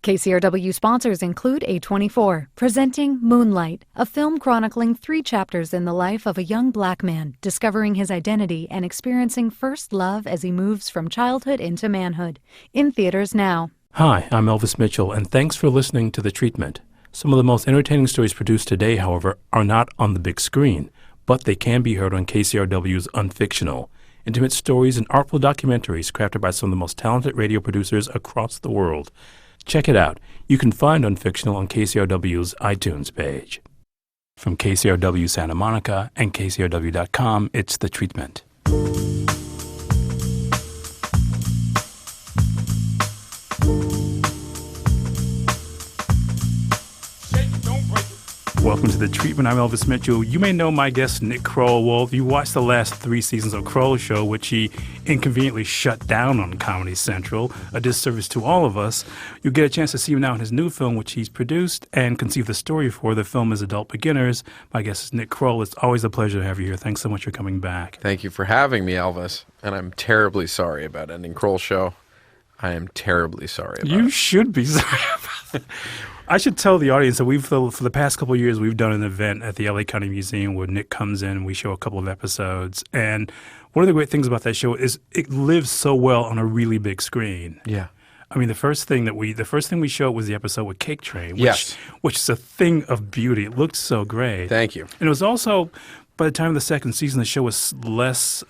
KCRW sponsors include A24, presenting Moonlight, a film chronicling 3 chapters in the life of a young black man discovering his identity and experiencing first love as he moves from childhood into manhood. In theaters now. Hi, I'm Elvis Mitchell, and thanks for listening to The Treatment. Some of the most entertaining stories produced today, however, are not on the big screen, but they can be heard on KCRW's Unfictional. Intimate stories and artful documentaries crafted by some of the most talented radio producers across the world. Check it out. You can find Unfictional on KCRW's iTunes page. From KCRW Santa Monica and KCRW.com, it's The Treatment. Welcome to The Treatment. I'm Elvis Mitchell. You may know my guest, Nick Kroll. Well, if you watched the last 3 seasons of Kroll Show, which he inconveniently shut down on Comedy Central, a disservice to all of us, you'll get a chance to see him now in his new film, which he's produced and conceived the story for. The film is Adult Beginners. My guest is Nick Kroll. It's always a pleasure to have you here. Thanks so much for coming back. Thank you for having me, Elvis. And I'm terribly sorry about ending Kroll Show. I am terribly sorry about it. You should be sorry about it. I should tell the audience that for the past couple of years, we've done an event at the LA County Museum where Nick comes in and we show a couple of episodes. And one of the great things about that show is it lives so well on a really big screen. Yeah. I mean, the first thing we showed was the episode with Cake Train, Yes. which is a thing of beauty. It looked so great. Thank you. And it was also, by the time of the second season, the show was less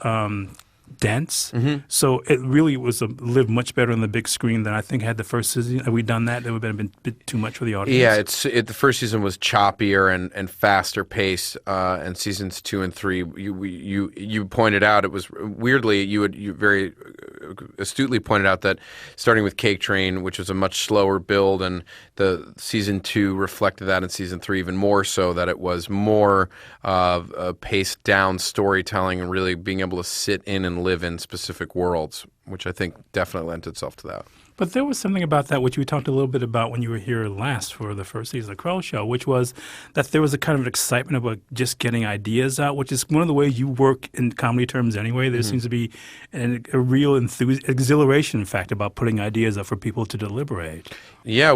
dense. Mm-hmm. So it really lived much better on the big screen than I think had the first season. Had we done that, it would have been a bit too much for the audience. Yeah, the first season was choppier and faster paced, and seasons 2 and 3, you pointed out, it was weirdly, you very astutely pointed out that starting with Cake Train, which was a much slower build, and the season 2 reflected that, and season 3 even more so, that it was more paced down storytelling and really being able to sit in and live in specific worlds, which I think definitely lent itself to that. But there was something about that which we talked a little bit about when you were here last for the first season of the Kroll Show, which was that there was a kind of excitement about just getting ideas out, which is one of the ways you work in comedy terms anyway. There seems to be a real exhilaration, in fact, about putting ideas up for people to deliberate. Yeah,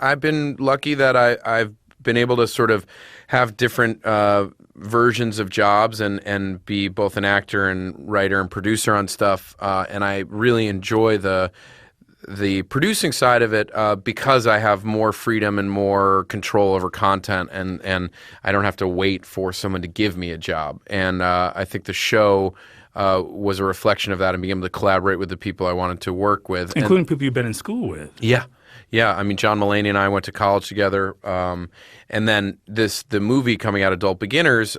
I've been lucky that I've been able to sort of have different versions of jobs and be both an actor and writer and producer on stuff, and I really enjoy the producing side of it because I have more freedom and more control over content, and I don't have to wait for someone to give me a job. And I think the show was a reflection of that, and being able to collaborate with the people I wanted to work with. Including people you've been in school with. Yeah. Yeah, I mean, John Mulaney and I went to college together, and then the movie coming out, Adult Beginners,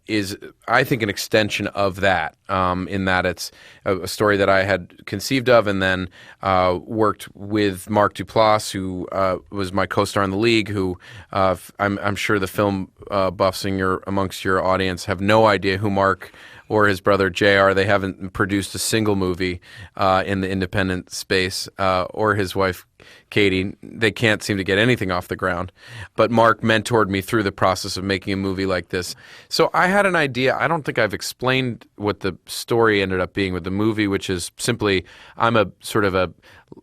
is, I think, an extension of that, in that it's a story that I had conceived of and then worked with Mark Duplass, who was my co-star in The League, who I'm sure the film buffs amongst your audience have no idea who Mark or his brother JR. They haven't produced a single movie in the independent space, or his wife Katie. They can't seem to get anything off the ground. But Mark mentored me through the process of making a movie like this. So I had an idea. I don't think I've explained what the story ended up being with the movie, which is simply I'm a sort of a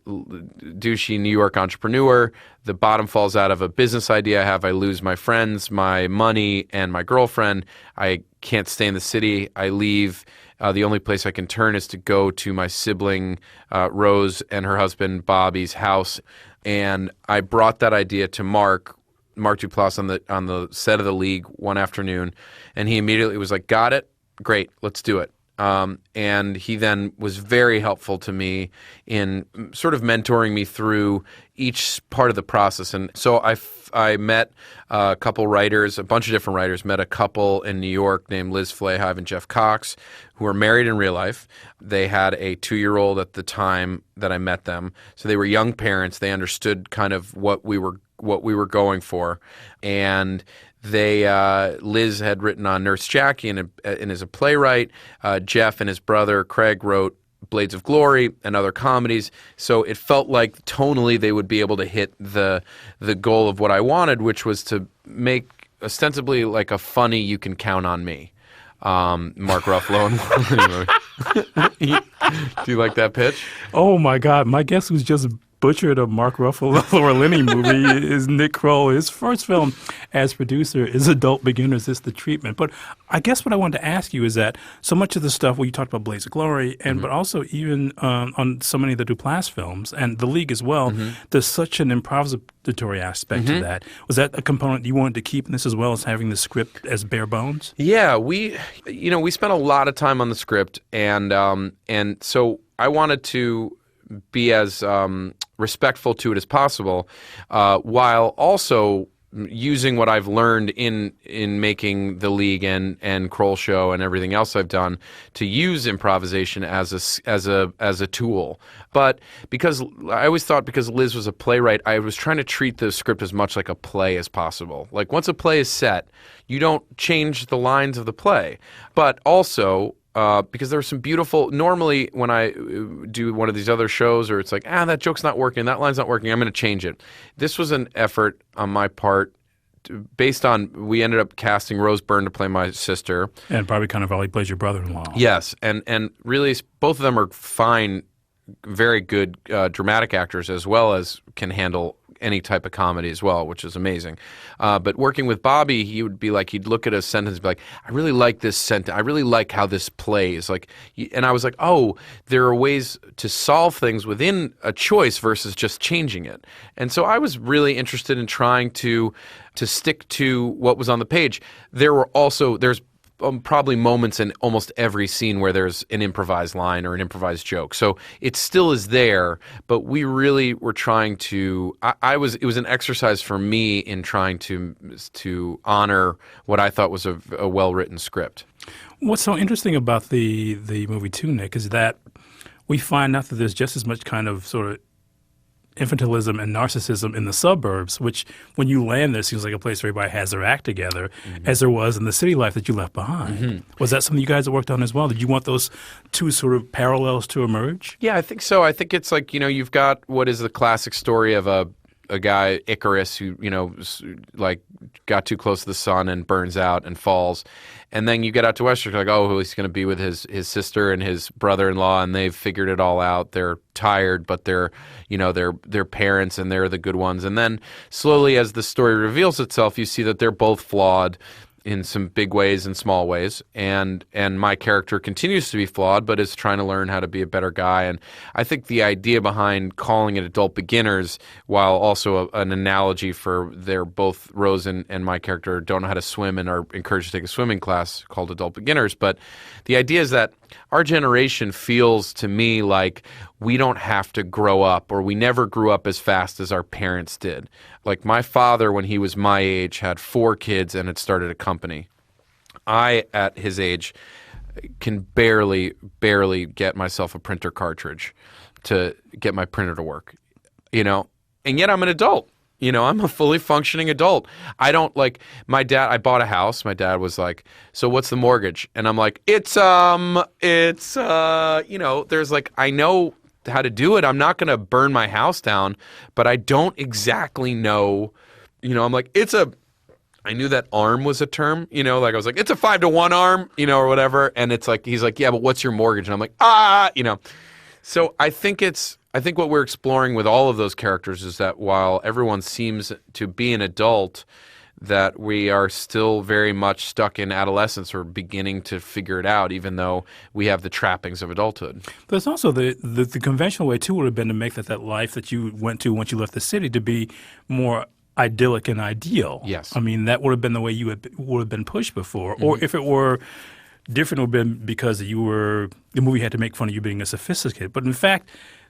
douchey New York entrepreneur. The bottom falls out of a business idea I have. I lose my friends, my money, and my girlfriend. I can't stay in the city. I leave. The only place I can turn is to go to my sibling Rose and her husband Bobby's house. And I brought that idea to Mark Duplass on the set of The League one afternoon, and he immediately was like, "Got it, great, let's do it." And he then was very helpful to me in sort of mentoring me through each part of the process. And so I met a couple writers, a bunch of different writers, met a couple in New York named Liz Flahive and Jeff Cox, who were married in real life. They had a 2-year-old at the time that I met them. So they were young parents. They understood kind of what we were going for. And Liz had written on Nurse Jackie and is a playwright. Jeff and his brother Craig wrote Blades of Glory and other comedies. So it felt like tonally they would be able to hit the goal of what I wanted, which was to make ostensibly like a funny You Can Count on Me. Mark Ruffalo. Anyway. Do you like that pitch? Oh my God! My guest was just butchered a Mark Ruffalo or Lenny movie is Nick Kroll. His first film as producer is Adult Beginners, It's the Treatment. But I guess what I wanted to ask you is that so much of the stuff, well, you talked about Blaze of Glory, and but also even on so many of the Duplass films and The League as well, there's such an improvisatory aspect to that. Was that a component you wanted to keep in this as well as having the script as bare bones? Yeah, we spent a lot of time on the script, and so I wanted to be as respectful to it as possible, while also using what I've learned in making The League and Kroll Show and everything else I've done to use improvisation as a tool. But because I always thought, because Liz was a playwright, I was trying to treat the script as much like a play as possible. Like, once a play is set, you don't change the lines of the play. But also, because there were some beautiful, normally when I do one of these other shows, or it's like, that joke's not working, that line's not working, I'm going to change it. This was an effort on my part based on, we ended up casting Rose Byrne to play my sister. And Barbie Cannavale plays your brother-in-law. Yes, and really both of them are fine, very good dramatic actors, as well as can handle any type of comedy as well, which is amazing. But working with Bobby, he would be like, he'd look at a sentence and be like, I really like this sentence. I really like how this plays. And I was like, oh, there are ways to solve things within a choice versus just changing it. And so I was really interested in trying to stick to what was on the page. There's probably moments in almost every scene where there's an improvised line or an improvised joke. So it still is there, but we really were trying to, it was an exercise for me in trying to honor what I thought was a well-written script. What's so interesting about the movie too, Nick, is that we find out that there's just as much kind of sort of infantilism and narcissism in the suburbs, which when you land there seems like a place where everybody has their act together, as there was in the city life that you left behind. Was that something you guys worked on as well? Did you want those two sort of parallels to emerge? Yeah, I think so. I think it's like, you've got what is the classic story of a guy, Icarus, who, like got too close to the sun and burns out and falls. And then you get out to Western, like, oh, he's going to be with his sister and his brother-in-law, and they've figured it all out. They're tired, but they're parents, and they're the good ones. And then slowly, as the story reveals itself, you see that they're both flawed in some big ways and small ways, and my character continues to be flawed, but is trying to learn how to be a better guy. And I think the idea behind calling it Adult Beginners, while also an analogy for they're both, Rose and my character don't know how to swim and are encouraged to take a swimming class called Adult Beginners. But the idea is that our generation feels to me like we don't have to grow up, or we never grew up as fast as our parents did. Like, my father, when he was my age, had 4 kids and had started a company. I, at his age, can barely get myself a printer cartridge to get my printer to work, and yet I'm an adult. I'm a fully functioning adult. I don't my dad. I bought a house. My dad was like, "So what's the mortgage?" And I'm like, there's I know how to do it. I'm not going to burn my house down, but I don't exactly know, I'm like, I knew that arm was a term, I was like, it's a 5-to-1 arm, or whatever. And it's like, he's like, yeah, but what's your mortgage? And I'm like, So I think what we're exploring with all of those characters is that while everyone seems to be an adult, that we are still very much stuck in adolescence or beginning to figure it out, even though we have the trappings of adulthood. There's also the conventional way, too, would have been to make that life that you went to once you left the city to be more idyllic and ideal. Yes. I mean, that would have been the way you would have been pushed before. Or if it were different, it would have been because the movie had to make fun of you being a sophisticated. But in fact,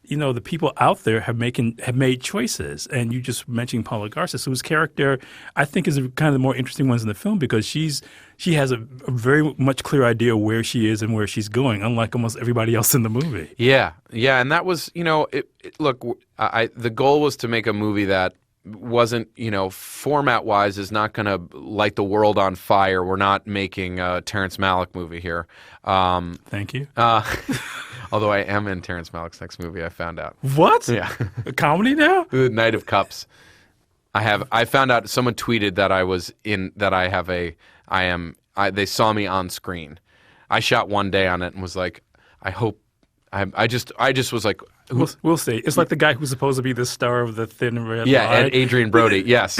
the people out there have made choices. And you just mentioned Paula Garces, whose character I think is kind of the more interesting ones in the film, because she has a very much clear idea where she is and where she's going, unlike almost everybody else in the movie. Yeah, and that was, look, the goal was to make a movie that wasn't, format-wise is not going to light the world on fire. We're not making a Terrence Malick movie here. Thank you. Although I am in Terrence Malick's next movie, I found out. What? Yeah. A comedy now? The Knight of Cups. I found out, someone tweeted that I was in, that they saw me on screen. I shot one day on it and was like, I just was like, We'll see. It's like the guy who's supposed to be the star of the Thin Red Yeah, Line. and Adrian Brody, yes.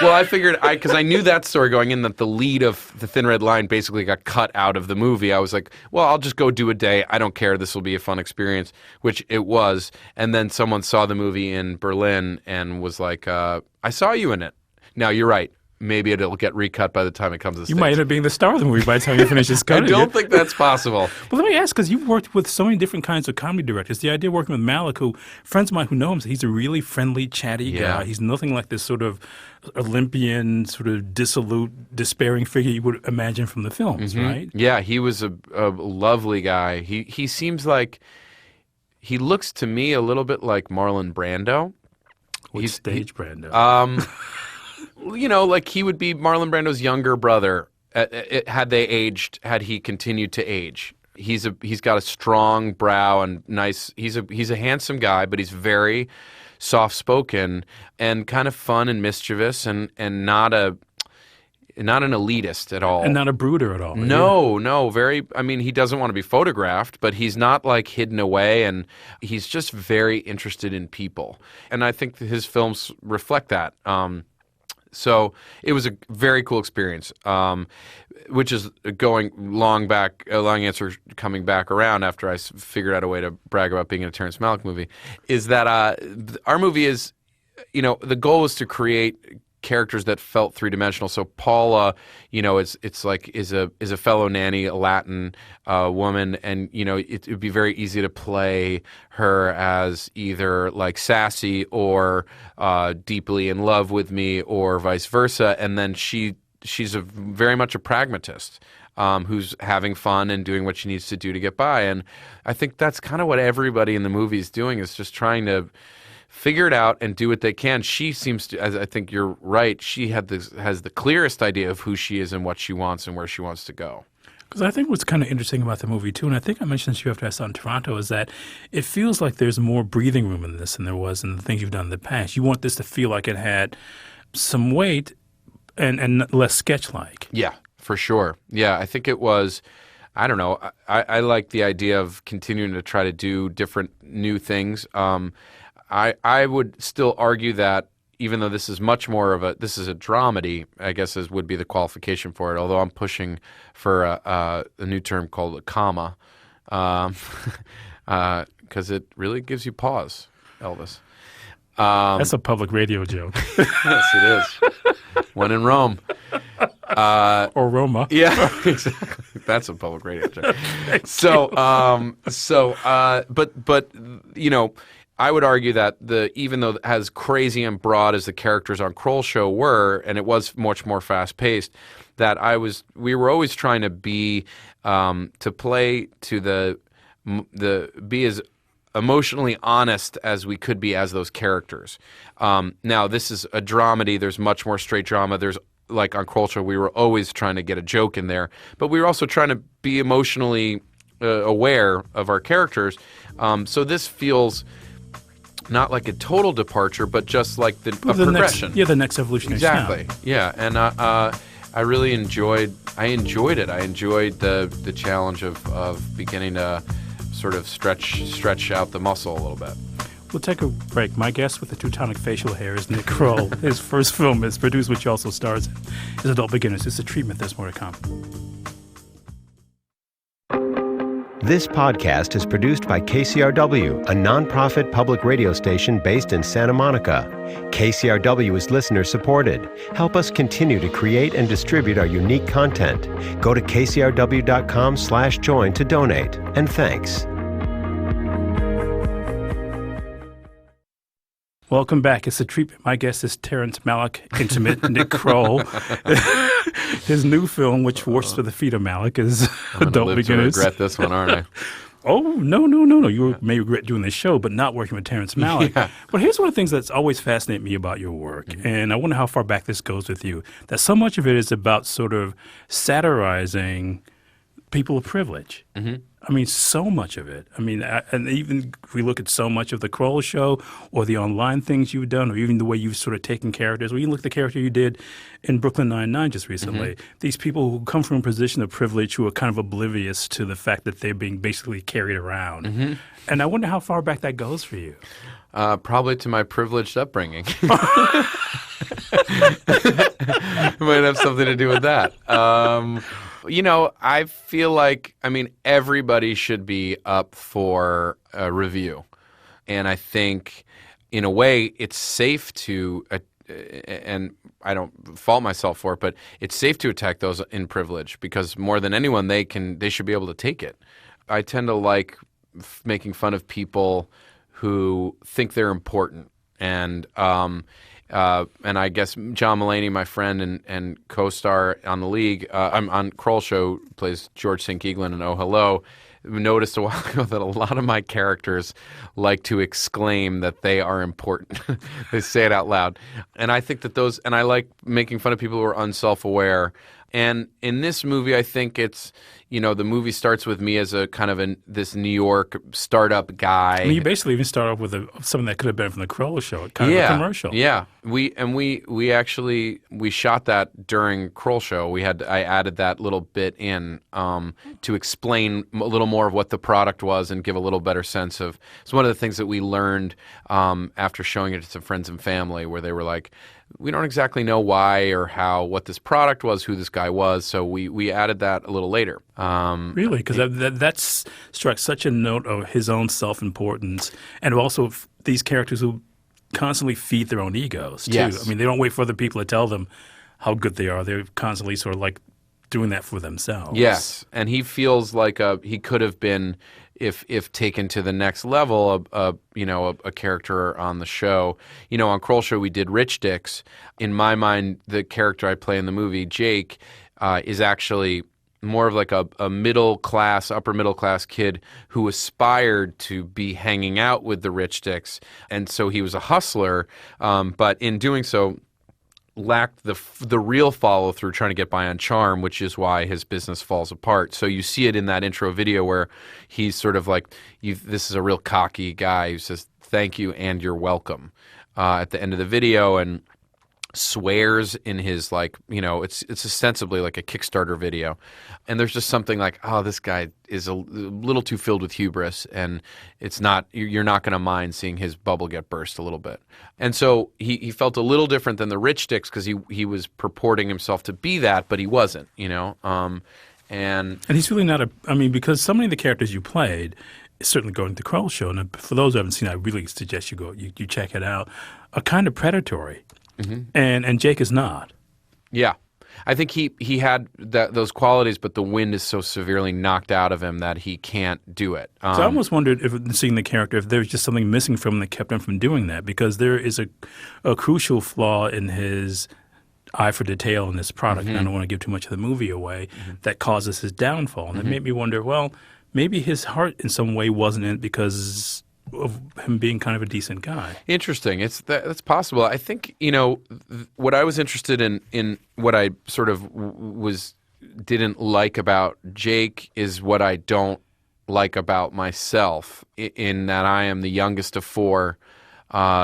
Well, I figured, because I knew that story going in, that the lead of the Thin Red Line basically got cut out of the movie. I was like, well, I'll just go do a day. I don't care. This will be a fun experience, which it was. And then someone saw the movie in Berlin and was like, I saw you in it. Now, you're right. Maybe it'll get recut by the time it comes to the You States. might end up being the star of the movie by the time you finish this I cutting don't it. think that's possible. Well, let me ask, because you've worked with so many different kinds of comedy directors. The idea of working with Malick, who friends of mine who know him say he's a really friendly, chatty guy. He's nothing like this sort of Olympian, sort of dissolute, despairing figure you would imagine from the films, right? Yeah, he was a lovely guy. He seems like, he looks to me a little bit like Marlon Brando. Which stage, Brando? Like he would be Marlon Brando's younger brother had he continued to age. He's got a strong brow and nice. He's a handsome guy, but he's very soft-spoken and kind of fun and mischievous and not an elitist at all. And not a brooder at all. No, very. I mean, he doesn't want to be photographed, but he's not like hidden away, and he's just very interested in people. And I think that his films reflect that. So it was a very cool experience, which is going long answer coming back around after I figured out a way to brag about being in a Terrence Malick movie, is that our movie is, the goal is to create characters that felt three-dimensional. So Paula, is a fellow nanny, a Latin woman, and it would be very easy to play her as either like sassy or deeply in love with me, or vice versa. And then she's very much a pragmatist. Who's having fun and doing what she needs to do to get by. And I think that's kind of what everybody in the movie is doing, is just trying to figure it out and do what they can. She seems to, as I think you're right, she has the clearest idea of who she is and what she wants and where she wants to go. Because I think what's kind of interesting about the movie, too, and I think I mentioned this to you after I saw it in Toronto, is that it feels like there's more breathing room in this than there was in the things you've done in the past. You want this to feel like it had some weight and less sketch-like. Yeah, for sure. Yeah, I think it was, I don't know, I like the idea of continuing to try to do different new things. I would still argue that even though this is much more this is a dramedy, I guess would be the qualification for it, although I'm pushing for a new term called a comma, because it really gives you pause, Elvis. That's a public radio joke. Yes, it is. When in Rome. Or Roma. Yeah, exactly. That's a public radio joke. But I would argue that even though as crazy and broad as the characters on Kroll show were, and it was much more fast paced, that we were always trying to be to play to be as emotionally honest as we could be as those characters. Now this is a dramedy. There's much more straight drama. There's, like on Kroll show, we were always trying to get a joke in there, but we were also trying to be emotionally aware of our characters. So this feels not like a total departure, but just like a progression. The next evolutionary step. Exactly. Yeah, and I really enjoyed it. I enjoyed the challenge of beginning to sort of stretch out the muscle a little bit. We'll take a break. My guest with the Teutonic facial hair is Nick Kroll. His first film is produced, which he also stars in, is Adult Beginners. It's a treatment. There's more to come. This podcast is produced by KCRW, a nonprofit public radio station based in Santa Monica. KCRW is listener-supported. Help us continue to create and distribute our unique content. Go to kcrw.com/join to donate. And thanks. Welcome back. It's a treatment. My guest is Terrence Malick, intimate Nick Kroll. His new film, which works for the feet of Malick, is Adult Beginners. I'm regret this one, aren't I? Oh, no. You may regret doing this show, but not working with Terrence Malick. Yeah. But here's one of the things that's always fascinated me about your work, and I wonder how far back this goes with you, that so much of it is about sort of satirizing people of privilege. I mean, so much of it. I mean, and even if we look at so much of the Kroll show or the online things you've done or even the way you've sort of taken characters, or you look at the character you did in Brooklyn Nine-Nine just recently, these people who come from a position of privilege who are kind of oblivious to the fact that they're being basically carried around. And I wonder how far back that goes for you. Probably to my privileged upbringing. It might have something to do with that. I feel like, everybody should be up for a review. And I think, in a way, it's safe to, and I don't fault myself for it, but it's safe to attack those in privilege because more than anyone, they should be able to take it. I tend to like making fun of people who think they're important. And I guess John Mulaney, my friend and co-star on The League, on Kroll show, plays George St. Geegland in Oh Hello, noticed a while ago that a lot of my characters like to exclaim that they are important. They say it out loud. And I think that and I like making fun of people who are unself-aware. And in this movie, I think it's, the movie starts with me as a kind of this New York startup guy. I mean, you basically even start off with something that could have been from the Kroll show, kind of a commercial. Yeah, we actually shot that during Kroll show. I added that little bit in to explain a little more of what the product was and give a little better sense of. It's one of the things that we learned after showing it to some friends and family, where they were like, we don't exactly know why or what this product was, who this guy was, so we added that a little later. Really? Because that struck such a note of his own self-importance, and also these characters who constantly feed their own egos, too. Yes. I mean, they don't wait for other people to tell them how good they are. They're constantly sort of like doing that for themselves. Yes, and he feels like he could have been, if taken to the next level, a character on the show. On Kroll show we did Rich Dicks. In my mind, the character I play in the movie, Jake, is actually more of like a upper middle class kid who aspired to be hanging out with the Rich Dicks, and so he was a hustler, but in doing so lacked the real follow through trying to get by on charm, which is why his business falls apart. So you see it in that intro video where he's sort of like, this is a real cocky guy who says thank you and you're welcome at the end of the video, and swears in his it's ostensibly like a Kickstarter video, and there's just something like, oh, this guy is a little too filled with hubris, and you're not going to mind seeing his bubble get burst a little bit. And so he felt a little different than the Rich Dicks because he was purporting himself to be that, but he wasn't, and he's really not because so many of the characters you played, certainly going to the Kroll show, and for those who haven't seen it, I really suggest you check it out, are kind of predatory. And Jake is not. Yeah. I think he had those qualities, but the wind is so severely knocked out of him that he can't do it. So I almost wondered, if seeing the character, if there's just something missing from him that kept him from doing that, because there is a crucial flaw in his eye for detail in this product, and I don't want to give too much of the movie away, that causes his downfall. And it made me wonder, well, maybe his heart in some way wasn't in it because of him being kind of a decent guy. Interesting. That's possible. I think, what I was interested in what I sort of didn't like about Jake is what I don't like about myself, in that I am the youngest of 4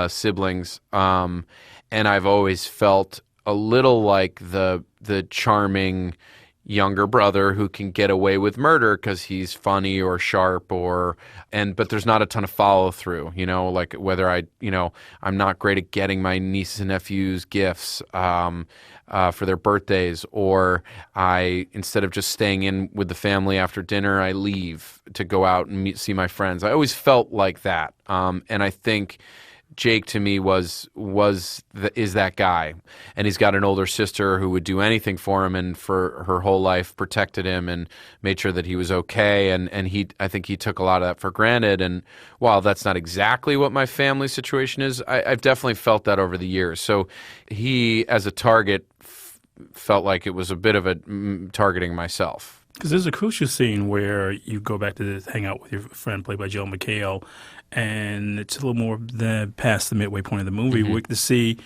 siblings, and I've always felt a little like the charming younger brother who can get away with murder because he's funny or sharp but there's not a ton of follow through, like whether I'm not great at getting my nieces and nephews gifts for their birthdays, or instead of just staying in with the family after dinner, I leave to go out and see my friends. I always felt like that. And I think Jake to me is that guy, and he's got an older sister who would do anything for him, and for her whole life protected him and made sure that he was okay. And I think he took a lot of that for granted. And while that's not exactly what my family situation is, I've definitely felt that over the years. So he, as a target, felt like it was a bit of a targeting myself. Because there's a crucial scene where you go back to hang out with your friend played by Joel McHale, and it's a little more past the midway point of the movie. We get to see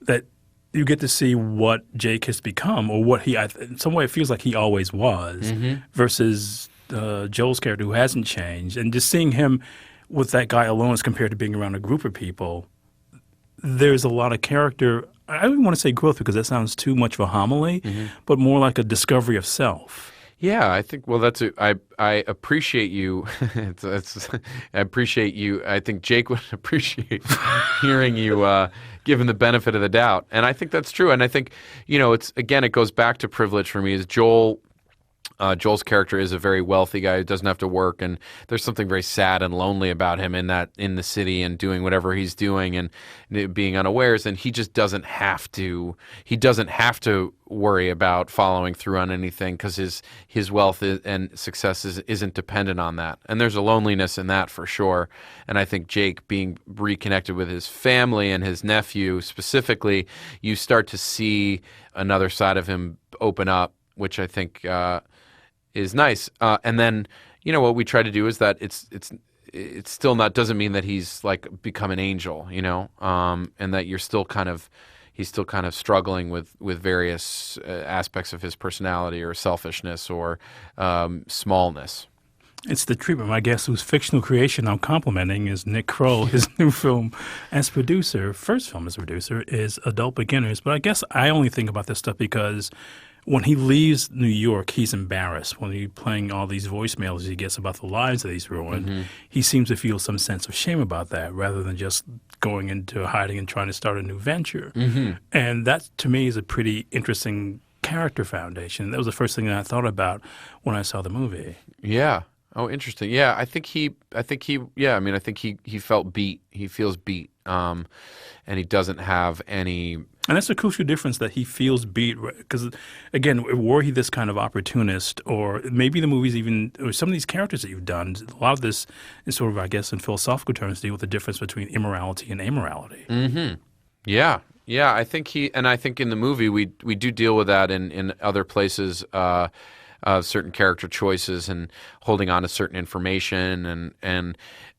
that you get to see what Jake has become, or what in some way it feels like he always was, versus Joel's character, who hasn't changed, and just seeing him with that guy alone as compared to being around a group of people, there's a lot of character. I don't even want to say growth because that sounds too much of a homily, but more like a discovery of self. Yeah, I think. Well, I appreciate you. I appreciate you. I think Jake would appreciate hearing you given the benefit of the doubt, and I think that's true. And I think it goes back to privilege for me. Is Joel's character is a very wealthy guy who doesn't have to work, and there's something very sad and lonely about him in the city and doing whatever he's doing and being unawares, and he just doesn't have to. He doesn't have to worry about following through on anything because his wealth and success isn't dependent on that. And there's a loneliness in that for sure. And I think Jake being reconnected with his family and his nephew specifically, you start to see another side of him open up, which I think is nice. And then, what we try to do is that it's still not, doesn't mean that he's like become an angel, and that he's still kind of struggling with various aspects of his personality or selfishness or smallness. It's the treatment, I guess, whose fictional creation I'm complimenting is Nick Kroll. His new film as producer, first film as producer, is Adult Beginners. But I guess I only think about this stuff because when he leaves New York, he's embarrassed. When he's playing all these voicemails he gets about the lives that he's ruined, he seems to feel some sense of shame about that rather than just going into hiding and trying to start a new venture. And that, to me, is a pretty interesting character foundation. That was the first thing that I thought about when I saw the movie. Yeah. Oh, interesting. Yeah, I think he felt beat. He feels beat. And he doesn't have any. And that's a crucial difference, that he feels beat. Because, again, were he this kind of opportunist, or maybe the movies even, or some of these characters that you've done, a lot of this is sort of, I guess, in philosophical terms, deal with the difference between immorality and amorality. Yeah. Yeah, I think in the movie we do deal with that in other places, certain character choices and holding on to certain information. And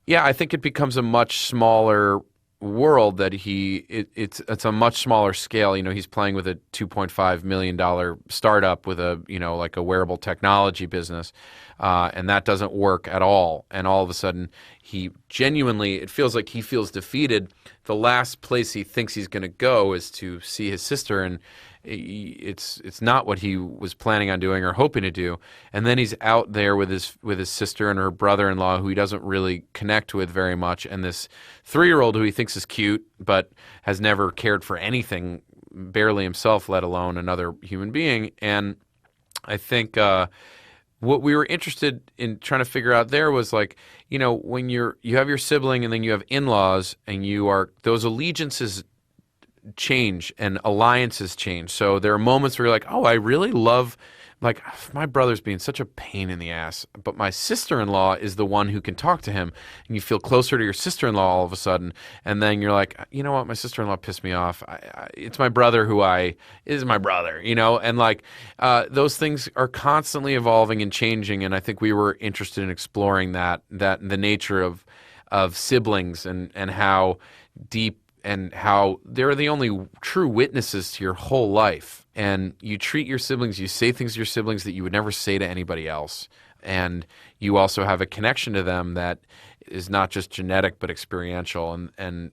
yeah, I think it becomes a much smaller world that it's a much smaller scale. He's playing with a $2.5 million startup with like a wearable technology business, and that doesn't work at all. And all of a sudden, it feels like he feels defeated. The last place he thinks he's going to go is to see his sister, and it's not what he was planning on doing or hoping to do. And then he's out there with his sister and her brother-in-law, who he doesn't really connect with very much, and this 3-year-old who he thinks is cute but has never cared for anything, barely himself, let alone another human being. And I think what we were interested in trying to figure out there was, like, when you have your sibling and then you have in-laws, and those allegiances change and alliances change. So there are moments where you're like, oh, I really love, like, my brother's being such a pain in the ass, but my sister-in-law is the one who can talk to him, and you feel closer to your sister-in-law all of a sudden. And then you're like, you know what, my sister-in-law pissed me off. It's my brother is my brother, and like those things are constantly evolving and changing. And I think we were interested in exploring that the nature of siblings and how deep, and how they're the only true witnesses to your whole life. And you treat your siblings, you say things to your siblings that you would never say to anybody else. And you also have a connection to them that is not just genetic but experiential. And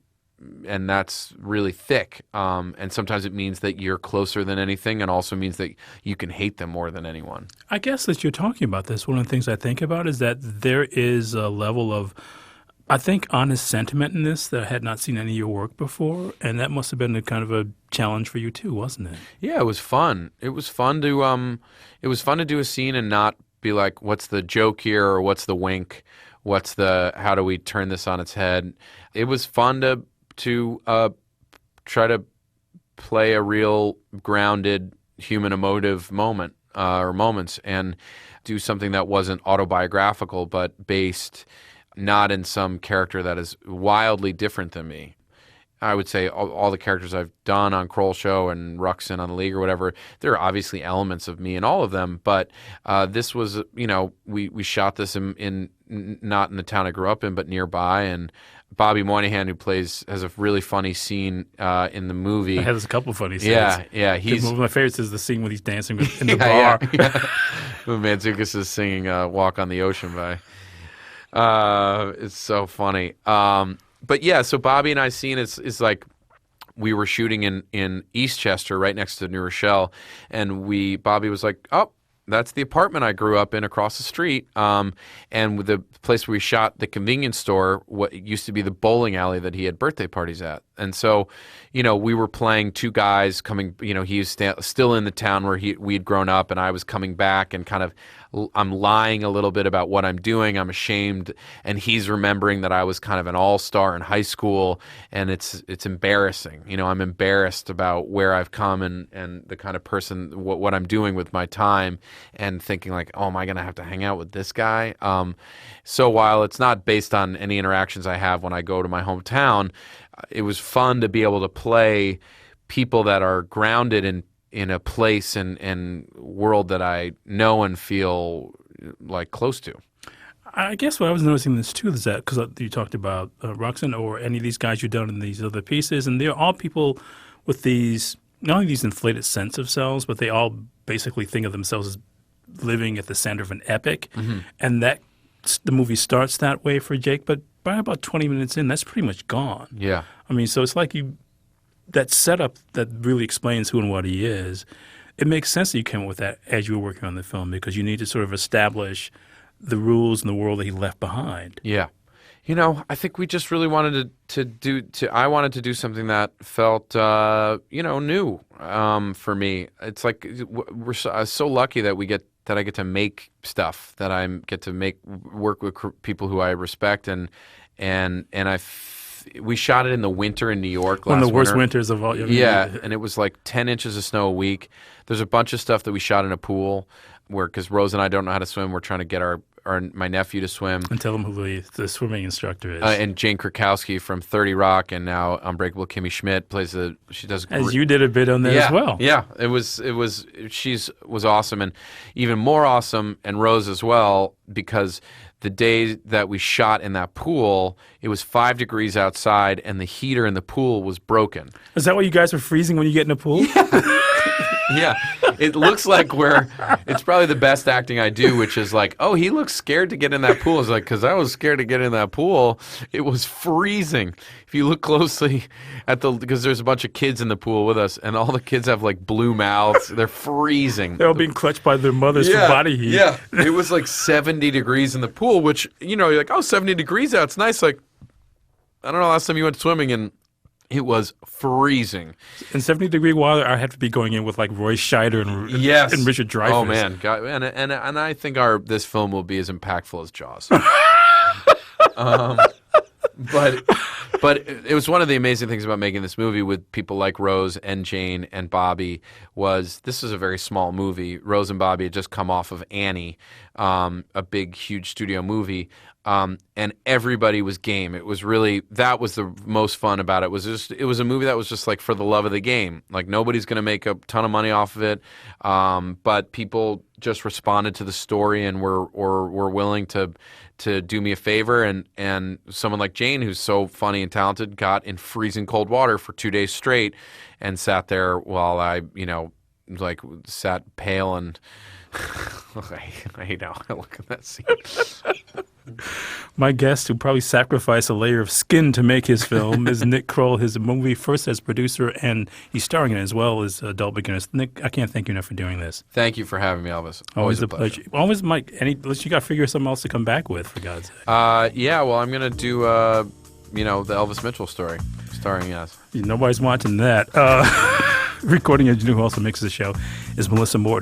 that's really thick. And sometimes it means that you're closer than anything, and also means that you can hate them more than anyone. I guess as you're talking about this, one of the things I think about is that there is a level of, I think, honest sentiment in this that I had not seen any of your work before, and that must have been a kind of a challenge for you too, wasn't it? Yeah, it was fun. It was fun to do a scene and not be like, what's the joke here, or what's the wink, how do we turn this on its head? It was fun to try to play a real grounded human emotive moment or moments, and do something that wasn't autobiographical but based not in some character that is wildly different than me. I would say all the characters I've done on Kroll Show and Ruxin on The League or whatever, there are obviously elements of me in all of them, but this was, we shot this in not in the town I grew up in, but nearby, and Bobby Moynihan, who has a really funny scene in the movie. It has a couple of funny scenes. Yeah. One of my favorites is the scene when he's dancing in the bar. Yeah. Mantzoukas is singing "Walk on the Ocean" by. It's so funny. But yeah, so Bobby and I scene is like we were shooting in Eastchester, right next to New Rochelle, and Bobby was like, "Oh, that's the apartment I grew up in across the street." And with the place where we shot the convenience store, what used to be the bowling alley that he had birthday parties at. And so, we were playing two guys coming, he was still in the town where we'd grown up, and I was coming back and kind of, I'm lying a little bit about what I'm doing. I'm ashamed. And he's remembering that I was kind of an all-star in high school, and it's embarrassing. I'm embarrassed about where I've come and the kind of person, what I'm doing with my time, and thinking like, oh, am I going to have to hang out with this guy? So while it's not based on any interactions I have when I go to my hometown, it was fun to be able to play people that are grounded in a place and world that I know and feel like close to. I guess what I was noticing this too is that because you talked about Roxanne or any of these guys you've done in these other pieces, and they're all people with these not only these inflated sense of selves, but they all basically think of themselves as living at the center of an epic, and that the movie starts that way for Jake, but by about 20 minutes in, that's pretty much gone. Yeah. I mean, so it's like that setup that really explains who and what he is, it makes sense that you came up with that as you were working on the film because you need to sort of establish the rules in the world that he left behind. Yeah. I think we just really wanted I wanted to do something that felt, new for me. It's like I was so lucky that I get to make stuff, that I get to work with people who I respect, and we shot it in the winter in New York. One of the worst winters of all. Yeah, and it was like 10 inches of snow a week. There's a bunch of stuff that we shot in a pool because Rose and I don't know how to swim. We're trying to get my nephew to swim. And tell him who the swimming instructor is. And Jane Krakowski from 30 Rock and now Unbreakable Kimmy Schmidt she does. As you did a bit on there as well. Yeah, she was awesome, and even more awesome, and Rose as well, because the day that we shot in that pool, it was 5 degrees outside and the heater in the pool was broken. Is that why you guys were freezing when you get in a pool? Yeah, it looks like it's probably the best acting I do, which is like, oh, he looks scared to get in that pool. It's like, because I was scared to get in that pool. It was freezing. If you look closely because there's a bunch of kids in the pool with us, and all the kids have like blue mouths. They're freezing. They're all being clutched by their mothers for body heat. Yeah, it was like 70 degrees in the pool, which, you're like, oh, 70 degrees out. It's nice. Like, I don't know, last time you went swimming and it was freezing. In 70-degree water, I had to be going in with like Roy Scheider and Richard Dreyfuss. Oh man, God, and I think this film will be as impactful as Jaws. But it was one of the amazing things about making this movie with people like Rose and Jane and Bobby was this was a very small movie. Rose and Bobby had just come off of Annie, a big, huge studio movie. And everybody was game. It was that was the most fun about it. It was a movie that was just like for the love of the game. Like nobody's going to make a ton of money off of it, but people just responded to the story and were willing to do me a favor. And someone like Jane, who's so funny and talented, got in freezing cold water for 2 days straight and sat there while I, like sat pale and I look at that scene. My guest, who probably sacrificed a layer of skin to make his film, is Nick Kroll. His movie first as producer, and he's starring in it as well as Adult Beginners. Nick, I can't thank you enough for doing this. Thank you for having me, Elvis. Always a pleasure. Always, Mike. You got to figure something else to come back with, for God's sake. Yeah. Well, I'm gonna do the Elvis Mitchell story, starring us. Nobody's watching that. Recording engineer who also mixes the show is Melissa Morton.